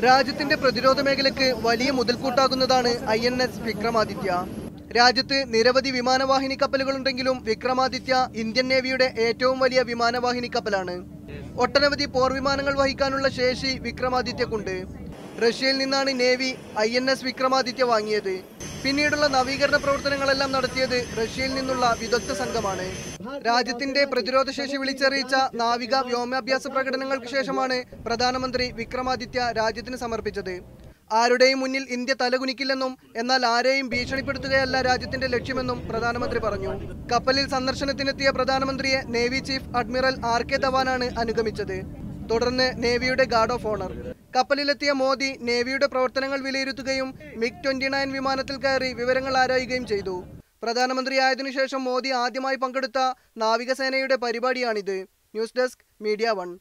രാജ്യത്തിന്റെ പ്രതിരോധ മേഖലയ്ക്ക് വലിയ മുതൽക്കൂട്ടാകുന്നതാണ് INS വിക്രമാദിത്യ. രാജ്യത്ത് നിരവധി വിമാനവാഹിനി കപ്പലുകളുണ്ടെങ്കിലും വിക്രമാദിത്യ ഇന്ത്യൻ നേവിയുടെ ഏറ്റവും വലിയ വിമാനവാഹിനി കപ്പലാണ്. ഒട്ടനവധി പോർവിമാനങ്ങൾ വഹിക്കാനുള്ള ശേഷി വിക്രമാദിത്യക്കുണ്ട്. റഷ്യയിൽ നിന്നാണ് നേവി INS വിക്രമാദിത്യ വാങ്ങിയത്. പിന്നീടുള്ള നവീകരണ പ്രവർത്തനങ്ങളെല്ലാം നടത്തിയത് റഷ്യയിൽ നിന്നുള്ള വിദഗ്ധ സംഘമാണ്. രാജ്യത്തിന്റെ പ്രതിരോധ ശേഷി വിളിച്ചറിയിച്ച നാവിക വ്യോമാഭ്യാസ പ്രകടനങ്ങൾക്ക് ശേഷമാണ് പ്രധാനമന്ത്രി വിക്രമാദിത്യ രാജ്യത്തിന് സമർപ്പിച്ചത്. ആരുടെയും മുന്നിൽ ഇന്ത്യ തലകുനിക്കില്ലെന്നും എന്നാൽ ആരെയും ഭീഷണിപ്പെടുത്തുകയല്ല രാജ്യത്തിന്റെ ലക്ഷ്യമെന്നും പ്രധാനമന്ത്രി പറഞ്ഞു. കപ്പലിൽ സന്ദർശനത്തിനെത്തിയ പ്രധാനമന്ത്രിയെ നേവി ചീഫ് അഡ്മിറൽ RK ധവാനാണ് അനുഗമിച്ചത്. തുടർന്ന് നേവിയുടെ ഗാർഡ് ഓഫ് ഓണർ. കപ്പലിലെത്തിയ മോദി നേവിയുടെ പ്രവർത്തനങ്ങൾ വിലയിരുത്തുകയും MiG-29 വിമാനത്തിൽ കയറി വിവരങ്ങൾ ആരായുകയും ചെയ്തു. പ്രധാനമന്ത്രിയായതിനു ശേഷം മോദി ആദ്യമായി പങ്കെടുത്ത നാവികസേനയുടെ പരിപാടിയാണിത്. News desk, media 1.